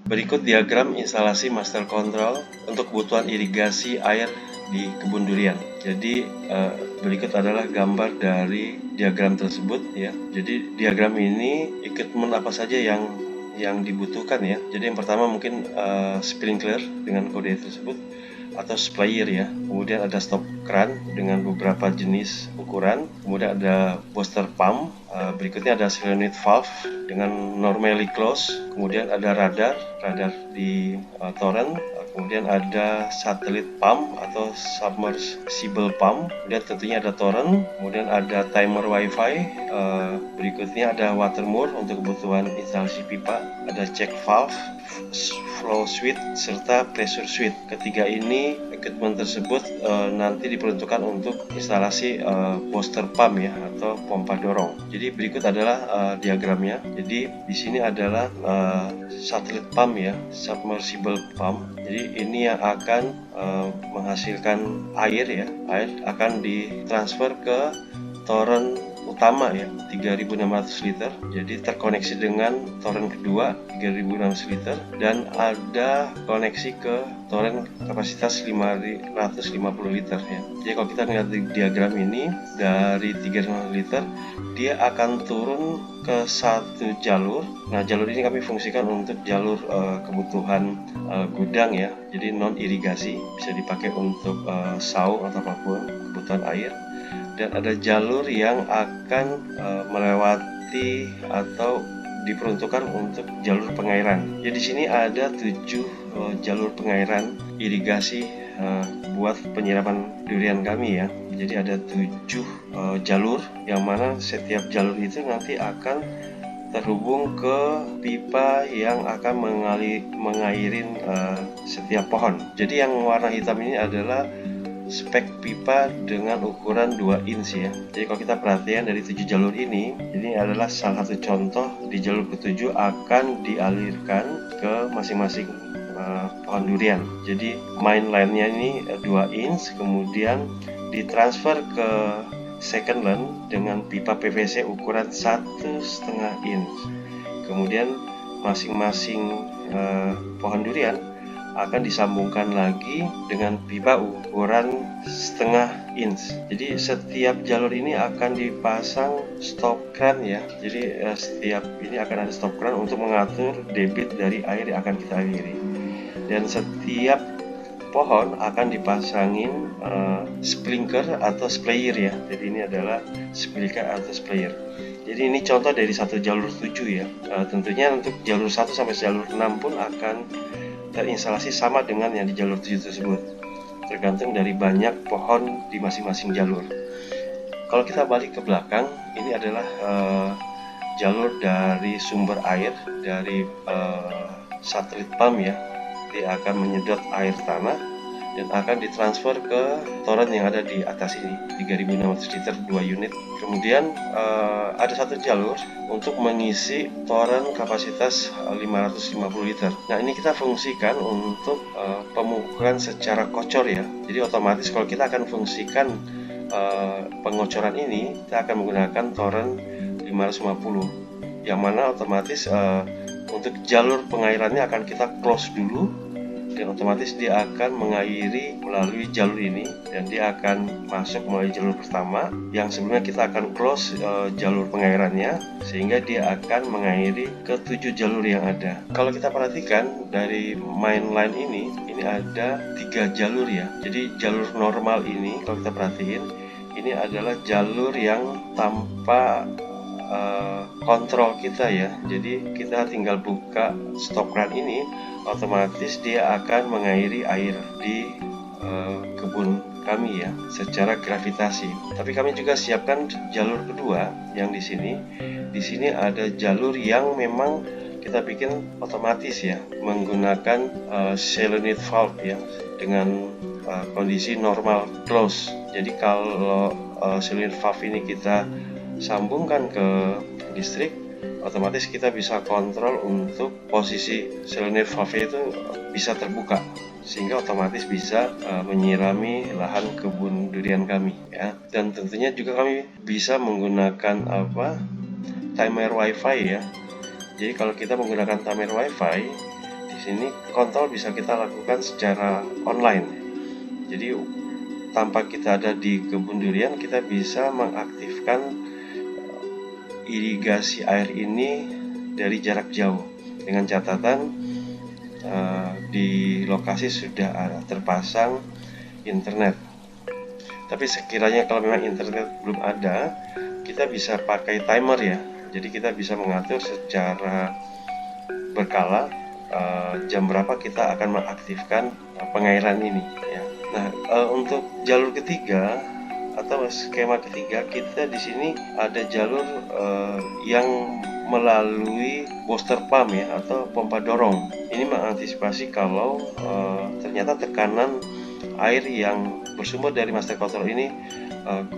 Berikut diagram instalasi master control untuk kebutuhan irigasi air di kebun durian. Jadi berikut adalah gambar dari diagram tersebut ya. Jadi diagram ini equipment apa saja yang dibutuhkan ya. Jadi yang pertama mungkin sprinkler dengan kode tersebut atau sprayer ya. Kemudian ada stop keran dengan beberapa jenis ukuran. Kemudian ada booster pump. Berikutnya ada solenoid valve dengan normally close. Kemudian ada radar di torrent. Kemudian ada satellite pump atau submersible pump. Kemudian tentunya ada torrent. Kemudian ada timer wifi. Berikutnya ada water moor untuk kebutuhan instalasi pipa. Ada check valve, flow switch, serta pressure switch. Ketiga ini equipment tersebut nanti diperuntukkan untuk instalasi booster pump ya atau pompa dorong. Jadi berikut adalah diagramnya. Jadi di sini adalah satellite pump ya, submersible pump. Jadi ini yang akan menghasilkan air ya. Air akan ditransfer ke torrent utama ya, 3600 liter. Jadi terkoneksi dengan torrent kedua 3600 liter dan ada koneksi ke torrent kapasitas 550 liter ya. Jadi kalau kita lihat di diagram ini dari 300 liter dia akan turun ke satu jalur. Nah, jalur ini kami fungsikan untuk jalur kebutuhan gudang ya. Jadi non irigasi, bisa dipakai untuk saung atau apapun kebutuhan air. Dan ada jalur yang akan melewati atau diperuntukkan untuk jalur pengairan. Jadi di sini ada 7 jalur pengairan irigasi buat penyiraman durian kami ya. Jadi ada 7 jalur yang mana setiap jalur itu nanti akan terhubung ke pipa yang akan mengairin setiap pohon. Jadi yang warna hitam ini adalah spek pipa dengan ukuran 2 inch ya. Jadi kalau kita perhatian dari 7 jalur ini adalah salah satu contoh di jalur ke-7 akan dialirkan ke masing-masing pohon durian. Jadi main line-nya ini 2 inch, kemudian ditransfer ke second line dengan pipa PVC ukuran 1,5 inch. Kemudian masing-masing pohon durian akan disambungkan lagi dengan pipa ukuran 0,5 inch. Jadi setiap jalur ini akan dipasang stop kran ya. Jadi setiap ini akan ada stop kran untuk mengatur debit dari air yang akan kita aliri. Dan setiap pohon akan dipasangin sprinkler atau sprayer ya. Jadi ini adalah sprinkler atau sprayer. Jadi ini contoh dari satu jalur 7 ya. Tentunya untuk jalur 1 sampai jalur 6 pun akan terinstalasi sama dengan yang di jalur 7 tersebut, tergantung dari banyak pohon di masing-masing jalur. Kalau kita balik ke belakang, ini adalah jalur dari sumber air dari satelit pump ya. Dia akan menyedot air tanah dan akan ditransfer ke torrent yang ada di atas ini, 3600 liter 2 unit. Kemudian ada satu jalur untuk mengisi torrent kapasitas 550 liter. Nah, ini kita fungsikan untuk pemukulan secara kocor ya. Jadi otomatis kalau kita akan fungsikan pengocoran ini, kita akan menggunakan torrent 550, yang mana otomatis untuk jalur pengairannya akan kita close dulu, dan otomatis dia akan mengairi melalui jalur ini dan dia akan masuk melalui jalur pertama yang sebelumnya kita akan close jalur pengairannya, sehingga dia akan mengairi ke 7 jalur yang ada. Kalau kita perhatikan dari main line ini ada 3 jalur ya. Jadi jalur normal ini kalau kita perhatiin ini adalah jalur yang tanpa kontrol kita ya. Jadi kita tinggal buka stop kran ini, otomatis dia akan mengairi air di kebun kami ya secara gravitasi. Tapi kami juga siapkan jalur kedua yang di sini. Di sini ada jalur yang memang kita bikin otomatis ya, menggunakan solenoid valve ya dengan kondisi normal close. Jadi kalau solenoid valve ini kita sambungkan ke listrik, otomatis kita bisa kontrol untuk posisi solenoid valve itu bisa terbuka, sehingga otomatis bisa menyirami lahan kebun durian kami ya. Dan tentunya juga kami bisa menggunakan timer wifi ya. Jadi kalau kita menggunakan timer wifi, di di sini kontrol bisa kita lakukan secara online. Jadi tanpa kita ada di kebun durian, kita bisa mengaktifkan irigasi air ini dari jarak jauh, dengan catatan di lokasi sudah terpasang internet. Tapi sekiranya kalau memang internet belum ada, kita bisa pakai timer ya. Jadi kita bisa mengatur secara berkala jam berapa kita akan mengaktifkan pengairan ini ya. Nah, untuk jalur ketiga atau skema ketiga, kita di sini ada jalur yang melalui booster pump ya, atau pompa dorong. Ini mengantisipasi kalau ternyata tekanan air yang bersumber dari master control ini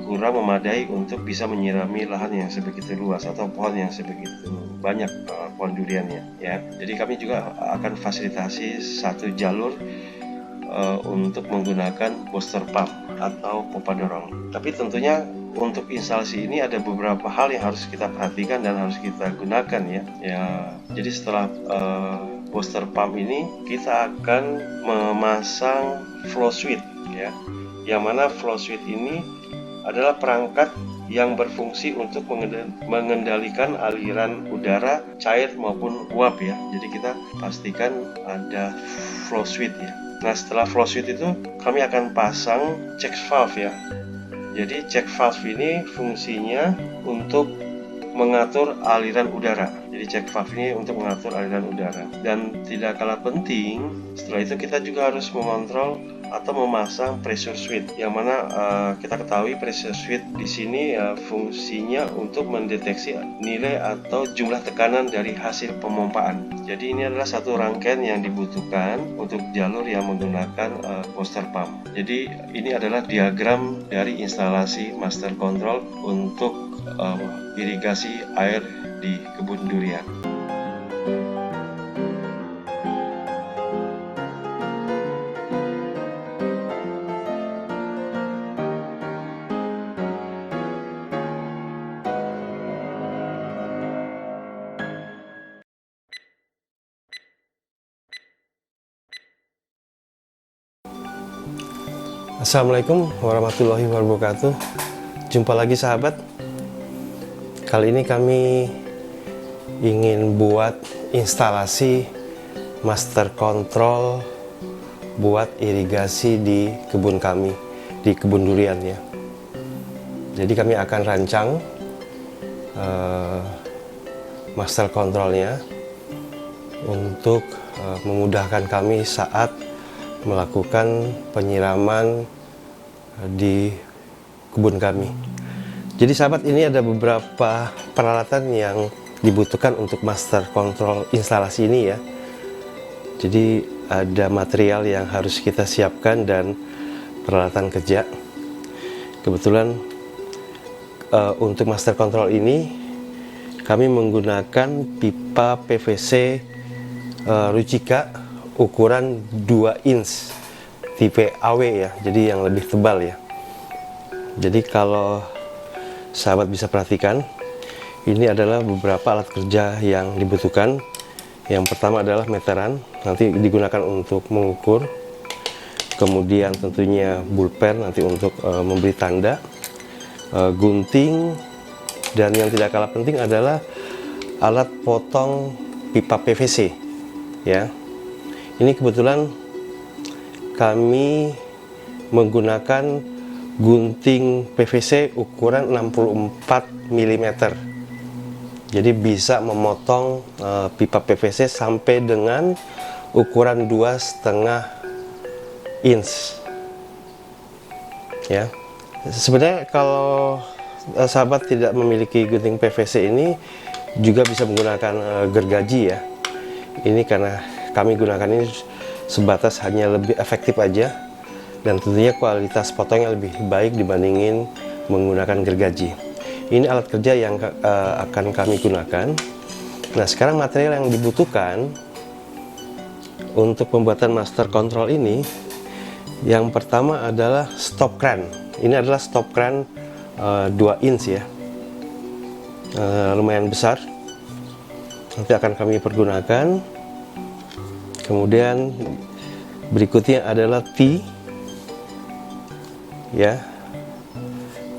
kurang memadai untuk bisa menyirami lahan yang sebegitu luas atau pohon yang sebegitu banyak pohon duriannya ya. Jadi kami juga akan fasilitasi satu jalur untuk menggunakan booster pump atau pompa dorong. Tapi tentunya untuk instalasi ini ada beberapa hal yang harus kita perhatikan dan harus kita gunakan ya. Jadi setelah booster pump ini, kita akan memasang flow switch ya. Yang mana flow switch ini adalah perangkat yang berfungsi untuk mengendalikan aliran udara cair maupun uap ya. Jadi kita pastikan ada flow switch ya. Nah, setelah flow switch itu kami akan pasang check valve ya. Jadi check valve ini fungsinya untuk mengatur aliran udara. Jadi check valve ini untuk mengatur aliran udara. Dan tidak kalah penting, setelah itu kita juga harus mengontrol atau memasang pressure switch, yang mana kita ketahui pressure switch di sini fungsinya untuk mendeteksi nilai atau jumlah tekanan dari hasil pemompaan. Jadi ini adalah satu rangkaian yang dibutuhkan untuk jalur yang menggunakan booster pump. Jadi ini adalah diagram dari instalasi master control untuk irigasi air di kebun durian. Assalamualaikum warahmatullahi wabarakatuh. Jumpa lagi sahabat. Kali ini kami ingin buat instalasi master control buat irigasi di kebun kami, di kebun durian ya. Jadi kami akan rancang master controlnya untuk memudahkan kami saat melakukan penyiraman di kebun kami. Jadi sahabat, ini ada beberapa peralatan yang dibutuhkan untuk master control instalasi ini ya. Jadi ada material yang harus kita siapkan dan peralatan kerja. Kebetulan untuk master control ini kami menggunakan pipa PVC Ruchika ukuran 2 inch tipe AW ya, jadi yang lebih tebal ya. Jadi kalau sahabat bisa perhatikan, ini adalah beberapa alat kerja yang dibutuhkan. Yang pertama adalah meteran, nanti digunakan untuk mengukur. Kemudian tentunya bulpen nanti untuk memberi tanda, gunting, dan yang tidak kalah penting adalah alat potong pipa PVC ya. Ini kebetulan kami menggunakan gunting PVC ukuran 64 mm. Jadi bisa memotong pipa PVC sampai dengan ukuran 2,5 inch. Ya. Sebenarnya kalau sahabat tidak memiliki gunting PVC ini, juga bisa menggunakan gergaji ya. Ini karena kami gunakan ini sebatas hanya lebih efektif aja, dan tentunya kualitas potongnya lebih baik dibandingin menggunakan gergaji. Ini alat kerja yang akan kami gunakan. Nah, sekarang material yang dibutuhkan untuk pembuatan master control ini, yang pertama adalah stop cran. Ini adalah stop cran 2 inch ya, lumayan besar. Nanti akan kami pergunakan. Kemudian berikutnya adalah T, ya.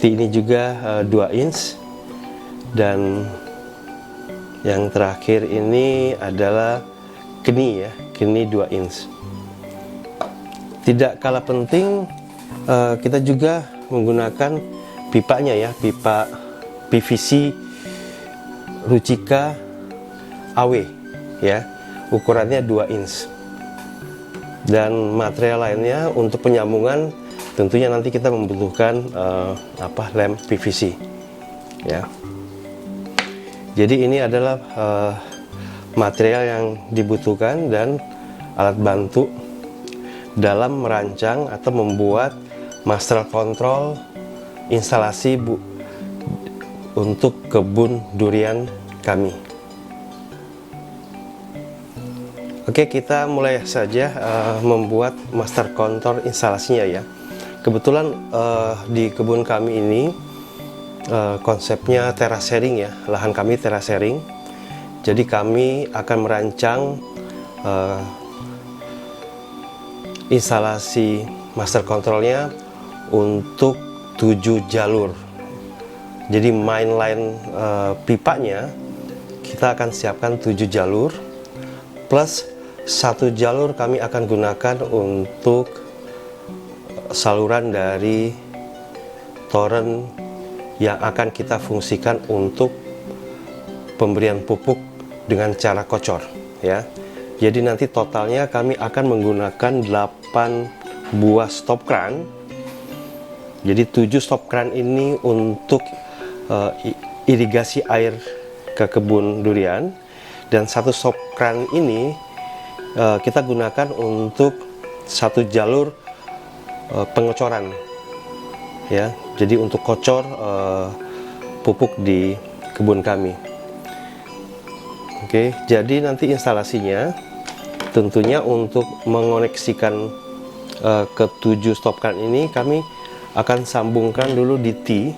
T ini juga 2 inch, dan yang terakhir ini adalah keni, ya, keni 2 inch. Tidak kalah penting, kita juga menggunakan pipanya, ya, pipa PVC Ruchika AW, ya, ukurannya 2 inch. Dan material lainnya untuk penyambungan tentunya nanti kita membutuhkan lem PVC, ya. Jadi ini adalah material yang dibutuhkan dan alat bantu dalam merancang atau membuat master control instalasi untuk kebun durian kami. Oke, kita mulai saja membuat master control instalasinya, ya. Kebetulan di kebun kami ini konsepnya terasering, ya, lahan kami terasering. Jadi kami akan merancang instalasi master controlnya untuk 7 jalur. Jadi main line pipanya kita akan siapkan 7 jalur, plus 1 jalur kami akan gunakan untuk saluran dari toren yang akan kita fungsikan untuk pemberian pupuk dengan cara kocor, ya. Jadi nanti totalnya kami akan menggunakan 8 buah stop kran. Jadi 7 stop kran ini untuk irigasi air ke kebun durian, dan 1 stop kran ini kita gunakan untuk 1 jalur pengocoran, ya. Jadi untuk kocor pupuk di kebun kami. Oke, jadi nanti instalasinya tentunya untuk mengoneksikan ke 7 stop kran ini kami akan sambungkan dulu di T.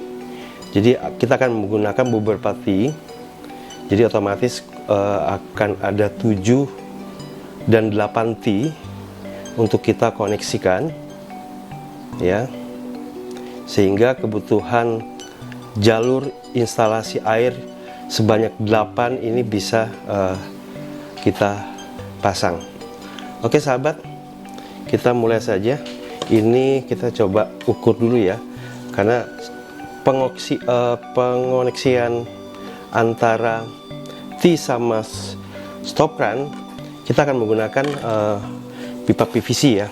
Jadi kita akan menggunakan beberapa T. Jadi otomatis akan ada 7 dan 8 T untuk kita koneksikan, ya, sehingga kebutuhan jalur instalasi air sebanyak 8 ini bisa kita pasang. Oke sahabat, kita mulai saja. Ini kita coba ukur dulu, ya, karena pengoneksian antara T sama stop kran kita akan menggunakan pipa PVC, ya.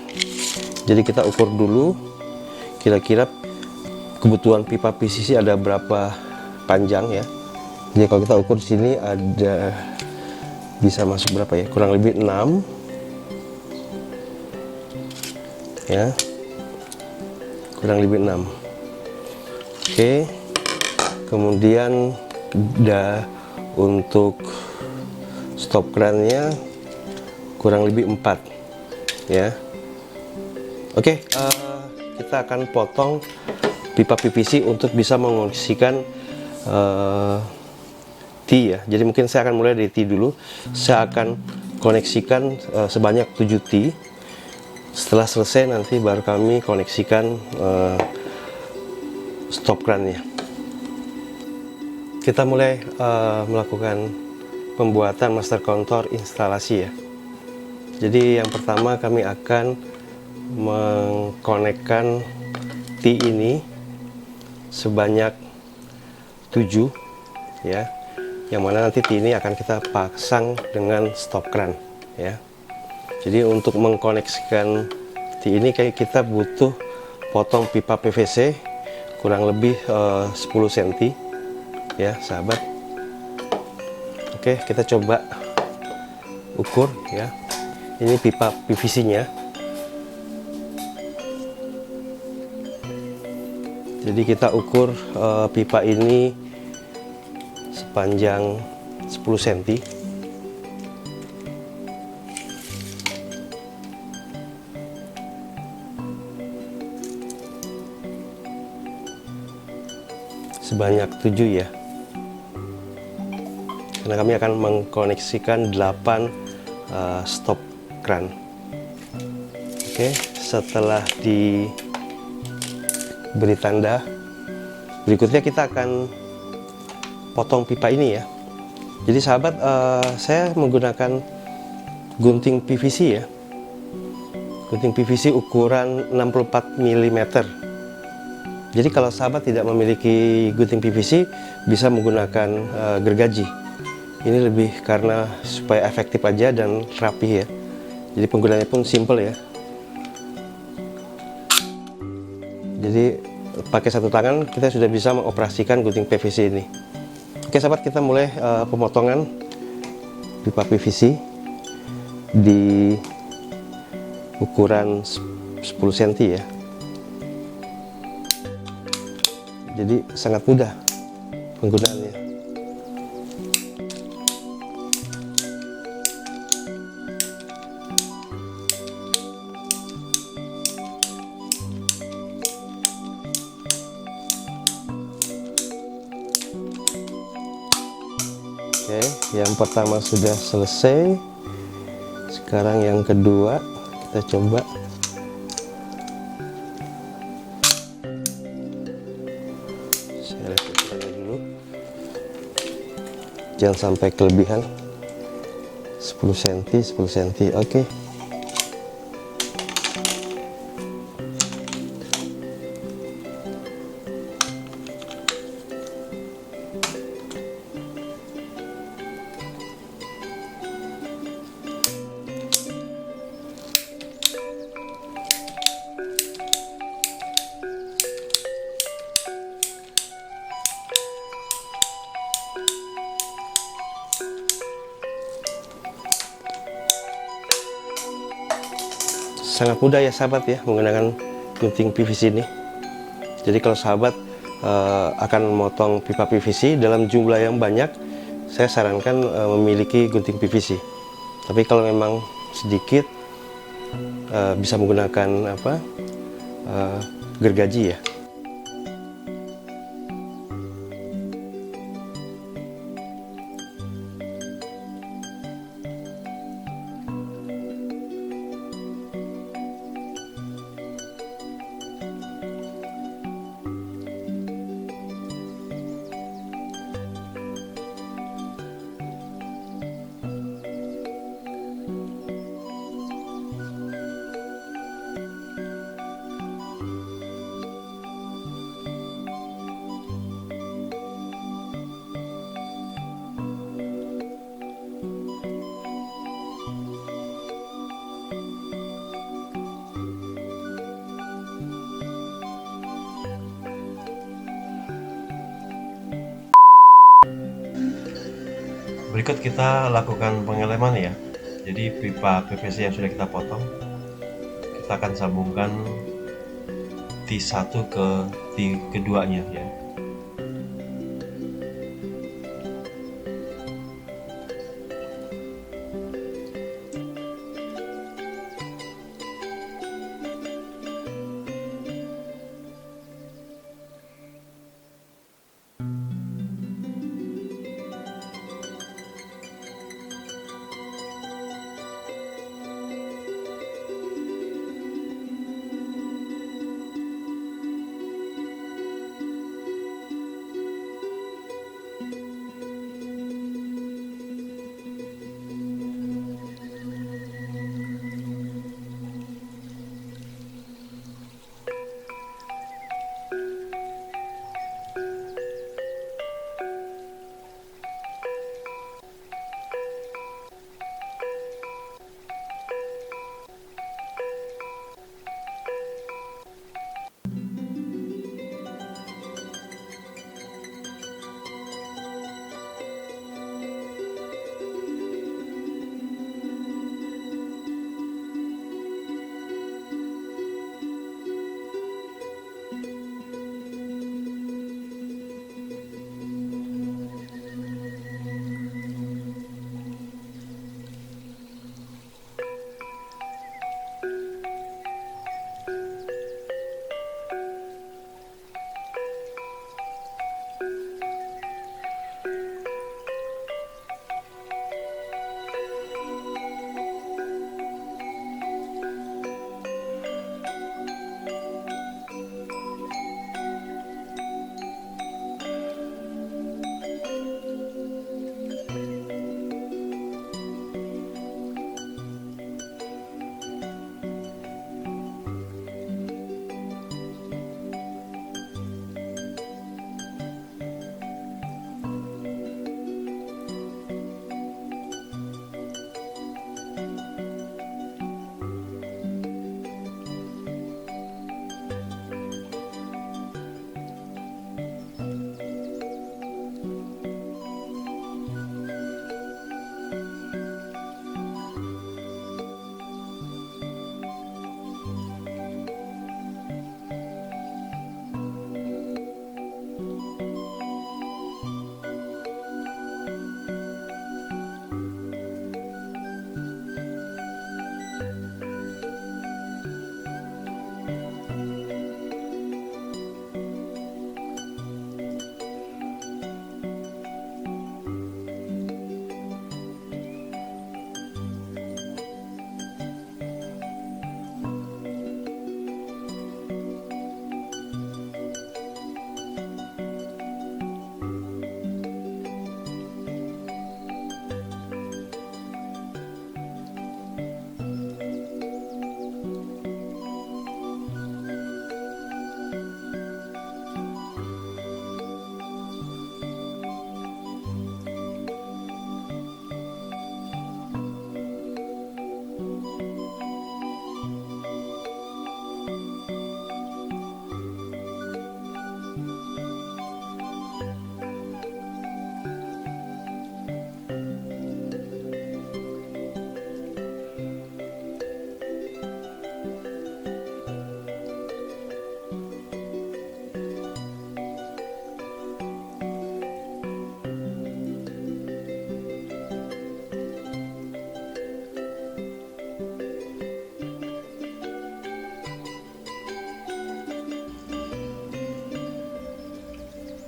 Jadi kita ukur dulu kira-kira kebutuhan pipa PVC ada berapa panjang, ya. Jadi kalau kita ukur di sini ada bisa masuk berapa, ya, kurang lebih 6, ya, kurang lebih 6. Oke, kemudian untuk stop krannya kurang lebih 4, ya. Oke, kita akan potong pipa PVC untuk bisa mengoneksikan T, ya. Jadi mungkin saya akan mulai dari T dulu. Saya akan koneksikan sebanyak 7 T. Setelah selesai nanti baru kami koneksikan stop krannya. Kita mulai melakukan pembuatan master control instalasi, ya. Jadi yang pertama kami akan mengkonekkan T ini sebanyak 7, ya, yang mana nanti T ini akan kita pasang dengan stop kran, ya. Jadi untuk mengkoneksikan T ini kayak kita butuh potong pipa PVC kurang lebih 10 cm, ya sahabat. Oke, kita coba ukur, ya. Ini pipa PVC nya. Jadi kita ukur pipa ini sepanjang 10 cm. Sebanyak 7, ya. Karena kami akan mengkoneksikan 8 stop kran. Oke, setelah diberi tanda, berikutnya kita akan potong pipa ini ya. Jadi sahabat, saya menggunakan gunting PVC ya, gunting PVC ukuran 64 mm. Jadi kalau sahabat tidak memiliki gunting PVC, bisa menggunakan gergaji. Ini lebih karena supaya efektif aja dan rapi ya. Jadi penggunaannya pun simple ya. Jadi pakai satu tangan kita sudah bisa mengoperasikan gunting PVC ini. Oke sahabat, kita mulai pemotongan pipa PVC di ukuran 10 cm ya. Jadi sangat mudah penggunaannya. Oke, yang pertama sudah selesai. Sekarang yang kedua kita coba. Saya lihat ukurannya dulu. Jangan sampai kelebihan. 10 cm, 10 cm. Oke. Sangat mudah ya sahabat ya menggunakan gunting PVC ini. Jadi kalau sahabat akan memotong pipa PVC dalam jumlah yang banyak, saya sarankan memiliki gunting PVC. Tapi kalau memang sedikit, bisa menggunakan gergaji ya. Berikut kita lakukan pengeleman ya. Jadi pipa PVC yang sudah kita potong, kita akan sambungkan T1 ke T keduanya ya.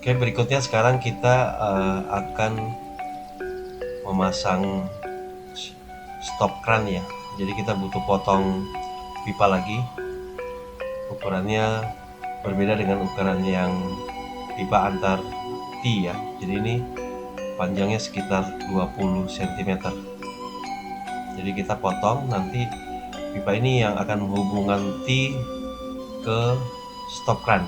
Oke, berikutnya sekarang kita akan memasang stop kran ya. Jadi kita butuh potong pipa lagi. Ukurannya berbeda dengan ukuran yang pipa antar T ya. Jadi ini panjangnya sekitar 20 cm. Jadi kita potong, nanti pipa ini yang akan menghubungkan T ke stop kran.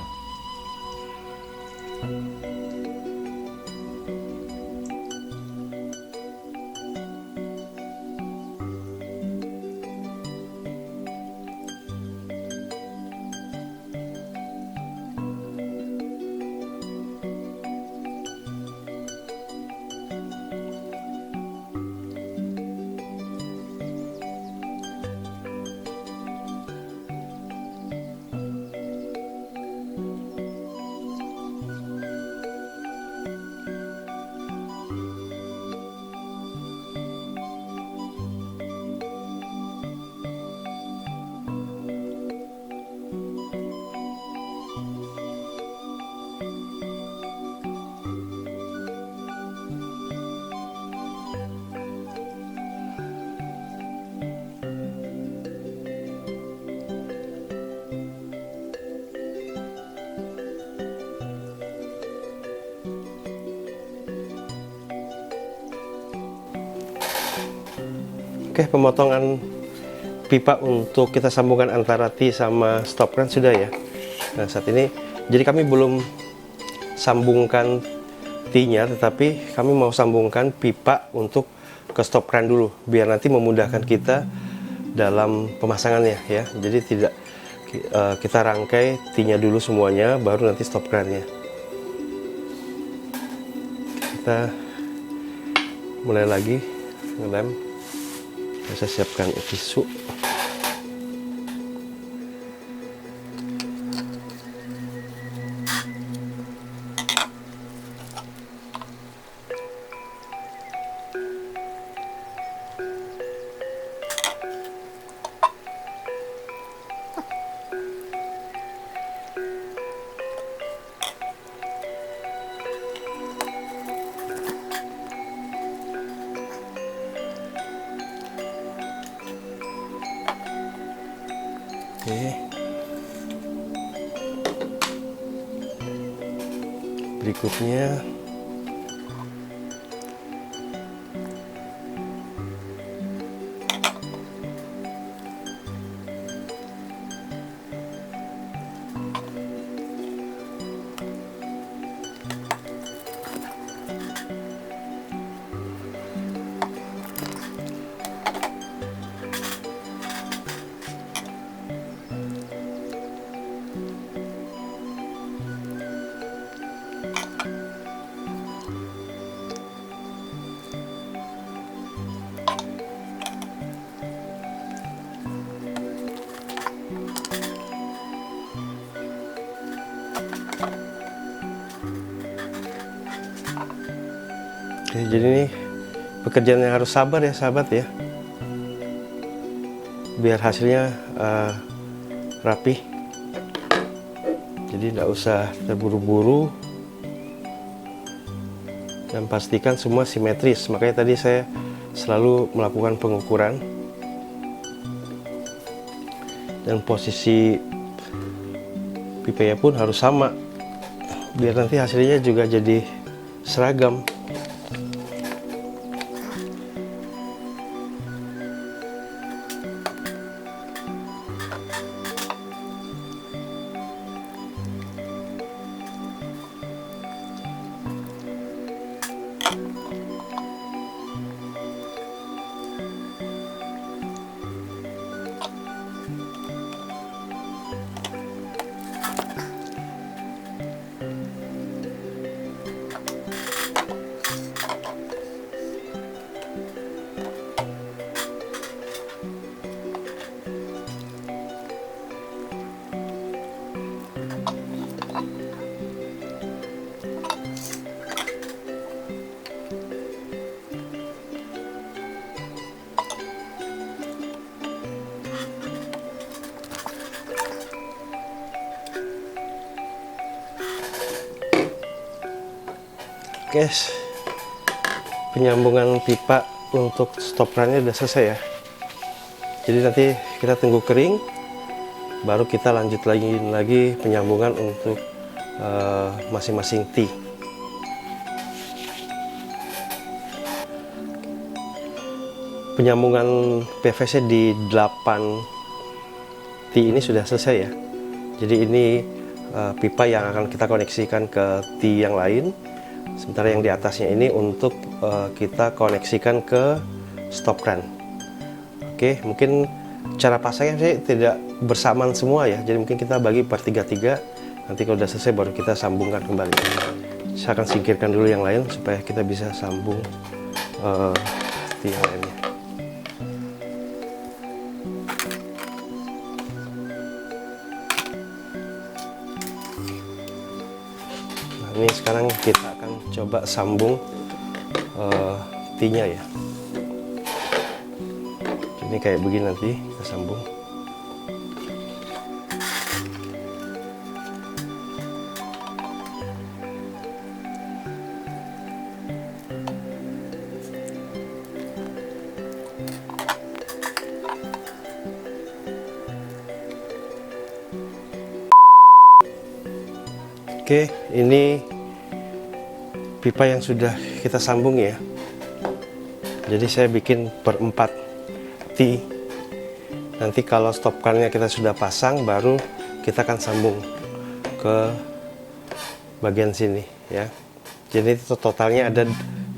Oke, pemotongan pipa untuk kita sambungkan antara T sama stop kran sudah ya. Nah, saat ini jadi kami belum sambungkan T-nya, tetapi kami mau sambungkan pipa untuk ke stop kran dulu biar nanti memudahkan kita dalam pemasangannya ya. Jadi tidak kita rangkai T-nya dulu semuanya, baru nanti stop krannya. Kita mulai lagi ngelem. Saya siapkan tisu. Oke. Berikutnya jadi ini pekerjaan yang harus sabar ya sahabat ya, biar hasilnya rapi. Jadi tidak usah terburu-buru dan pastikan semua simetris. Makanya tadi saya selalu melakukan pengukuran dan posisi pipanya pun harus sama biar nanti hasilnya juga jadi seragam. Guys, penyambungan pipa untuk stop run-nya udah selesai ya. Jadi nanti kita tunggu kering, baru kita lanjut lagi penyambungan untuk masing-masing T. Penyambungan PVC di 8 T ini sudah selesai ya. Jadi ini pipa yang akan kita koneksikan ke T yang lain. Sementara yang di atasnya ini untuk kita koneksikan ke stop run. Oke, mungkin cara pasangnya sih tidak bersamaan semua ya. Jadi mungkin kita bagi per 3-3. Nanti kalau udah selesai baru kita sambungkan kembali. Saya akan singkirkan dulu yang lain supaya kita bisa sambung T yang lainnya. Ini sekarang kita akan coba sambung T-nya ya. Ini kayak begini, nanti kita sambung. Oke, ini pipa yang sudah kita sambung ya. Jadi saya bikin per 4 T. Nanti kalau stop run-nya kita sudah pasang, baru kita akan sambung ke bagian sini ya. Jadi totalnya ada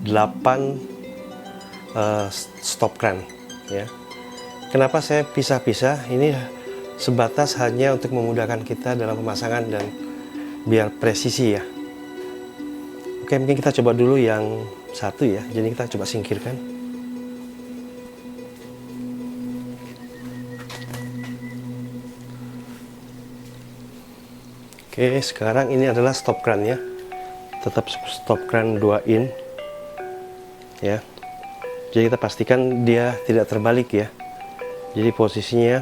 8 stop run ya. Kenapa saya pisah-pisah? Ini sebatas hanya untuk memudahkan kita dalam pemasangan dan biar presisi ya. Oke, mungkin kita coba dulu yang satu ya. Jadi kita coba singkirkan. Oke, sekarang ini adalah stop run ya. Tetap stop run 2 in ya. Jadi kita pastikan dia tidak terbalik ya. Jadi posisinya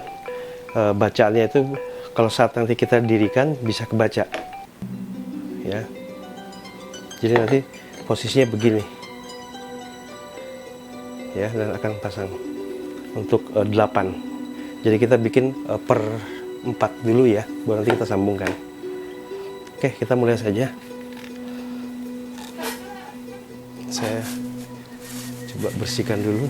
bacaannya itu kalau saat nanti kita dirikan bisa kebaca ya. Jadi nanti posisinya begini ya, dan akan pasang untuk 8. Jadi kita bikin per 4 dulu ya, baru nanti kita sambungkan. Oke, kita mulai saja. Saya coba bersihkan dulu.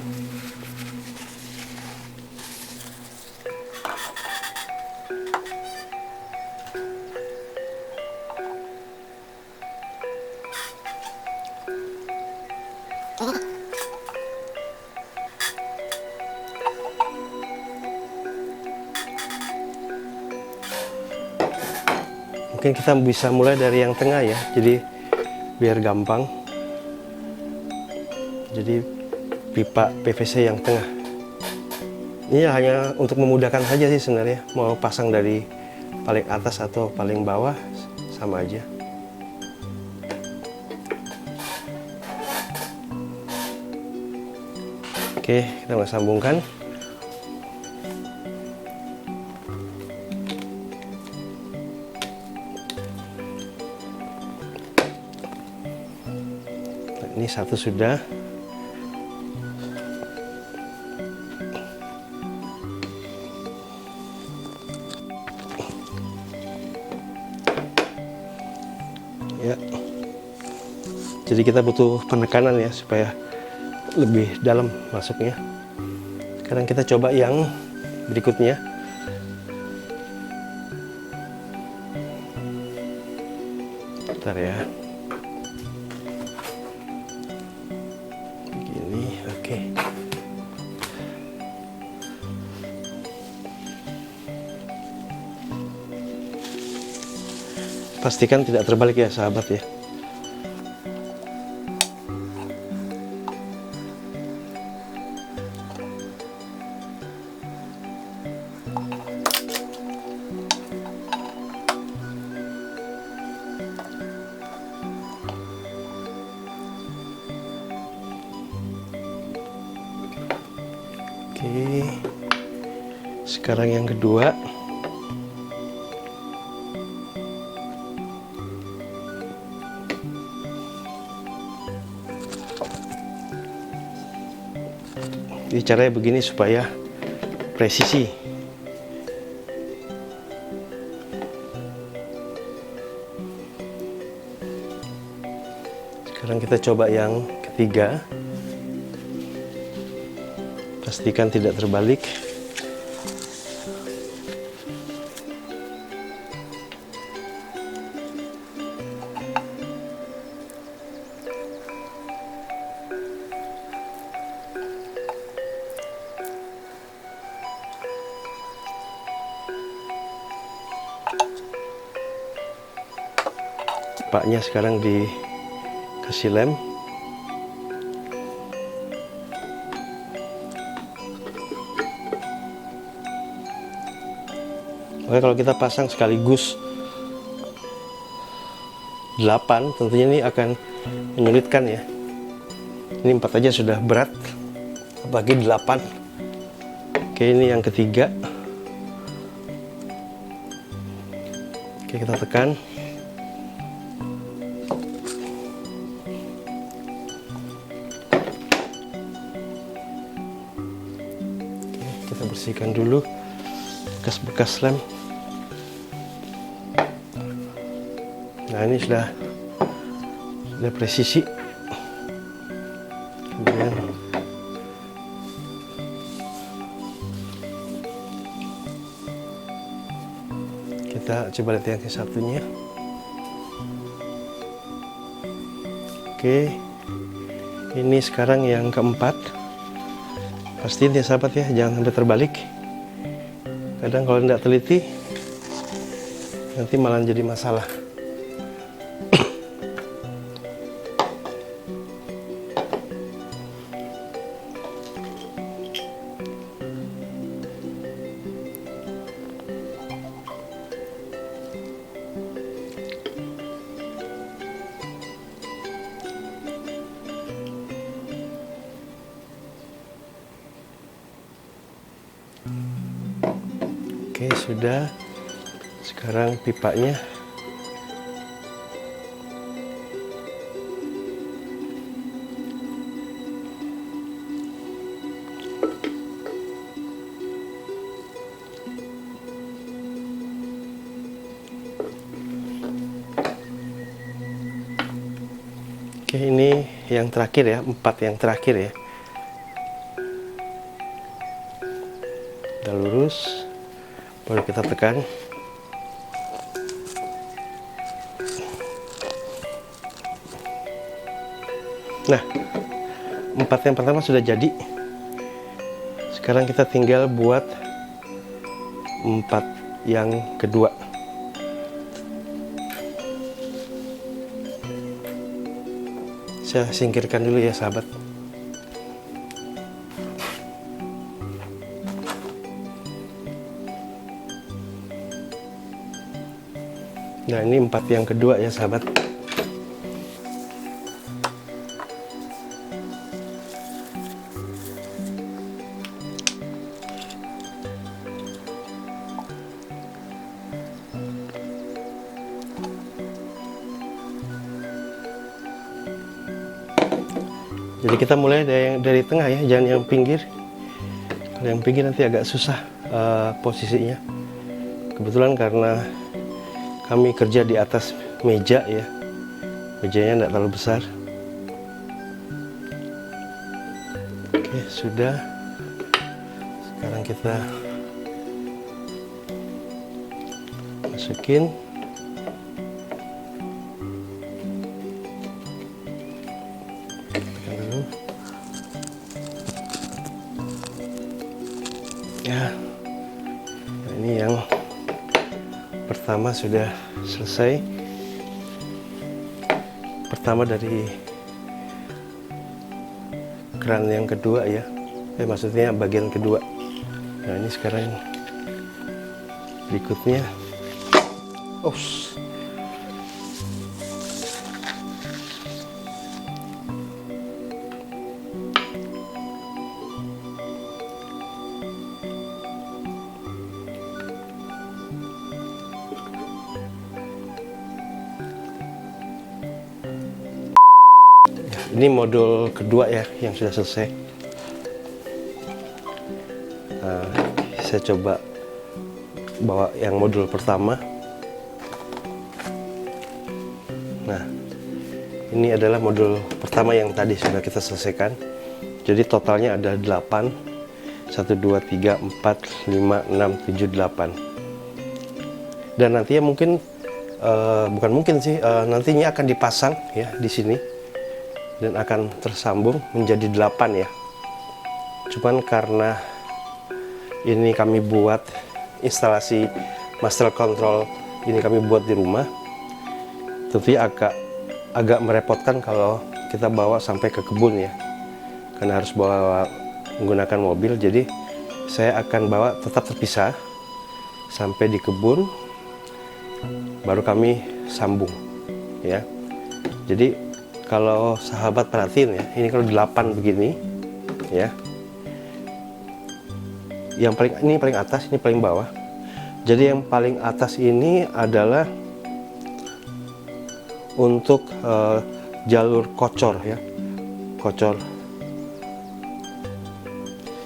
Mungkin kita bisa mulai dari yang tengah ya, jadi biar gampang. Jadi pipa PVC yang tengah ini hanya untuk memudahkan saja sih sebenarnya. Mau pasang dari paling atas atau paling bawah sama aja. Oke, kita mulai sambungkan. Ini satu sudah. Ya. Jadi kita butuh penekanan ya supaya lebih dalam masuknya. Sekarang kita coba yang berikutnya. Bentar ya. Oke. Pastikan tidak terbalik ya sahabat ya. Oke, sekarang yang kedua. Jadi caranya begini supaya presisi. Sekarang kita coba yang ketiga. Pastikan tidak terbalik. Paknya sekarang dikasih lem. Oke, kalau kita pasang sekaligus 8, tentunya ini akan menyulitkan ya. Ini 4 aja sudah berat, apalagi 8. Oke, ini yang ketiga. Oke, kita tekan. Kita bersihkan dulu bekas-bekas lem. Nah, ini sudah presisi. Kemudian kita coba lihat yang satunya. Oke, ini sekarang yang keempat. Pastiin ya sahabat ya, jangan sampai terbalik. Kadang kalau tidak teliti, nanti malah jadi masalah. Oke, sudah. Sekarang pipanya. Oke, ini yang terakhir ya, 4 yang terakhir ya. Udah lurus. Baru kita tekan. Nah, 4 yang pertama sudah jadi. Sekarang kita tinggal buat 4 yang kedua. Saya singkirkan dulu ya sahabat. Nah, ini 4 yang kedua ya sahabat. Jadi kita mulai dari tengah ya, jangan yang pinggir. Kalau yang pinggir nanti agak susah posisinya. Kebetulan karena kami kerja di atas meja ya, mejanya tidak terlalu besar. Oke, sudah. Sekarang kita masukin. Tekan dulu. Ya, nah, ini yang pertama sudah selesai. Pertama dari keran yang kedua ya, maksudnya bagian kedua. Nah, ini sekarang berikutnya. Ini modul kedua ya yang sudah selesai. saya coba bawa yang modul pertama. Nah, ini adalah modul pertama yang tadi sudah kita selesaikan. Jadi totalnya ada 8. 1, 2, 3, 4, 5, 6, 7, 8. Dan nantinya mungkin, bukan mungkin sih, nantinya akan dipasang ya di sini. Dan akan tersambung menjadi 8 ya. Cuman karena ini kami buat instalasi master control, ini kami buat di rumah, tentunya agak merepotkan kalau kita bawa sampai ke kebun ya, karena harus bawa menggunakan mobil. Jadi saya akan bawa tetap terpisah sampai di kebun, baru kami sambung ya. Jadi kalau sahabat perhatiin ya, ini kalau 8 begini ya, yang paling atas, ini paling bawah. Jadi yang paling atas ini adalah untuk jalur kocor ya, kocor.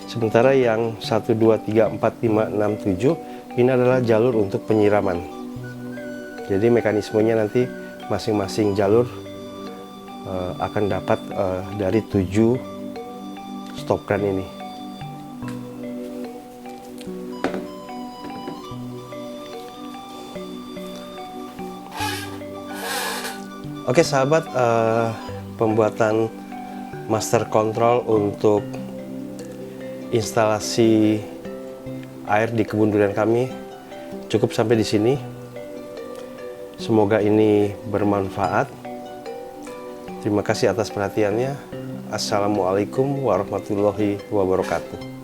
Sementara yang 1, 2, 3, 4, 5, 6, 7 ini adalah jalur untuk penyiraman. Jadi mekanismenya nanti masing-masing jalur akan dapat dari 7 stop kran ini. Oke sahabat, pembuatan master control untuk instalasi air di kebun durian kami cukup sampai di sini. Semoga ini bermanfaat. Terima kasih atas perhatiannya. Assalamualaikum warahmatullahi wabarakatuh.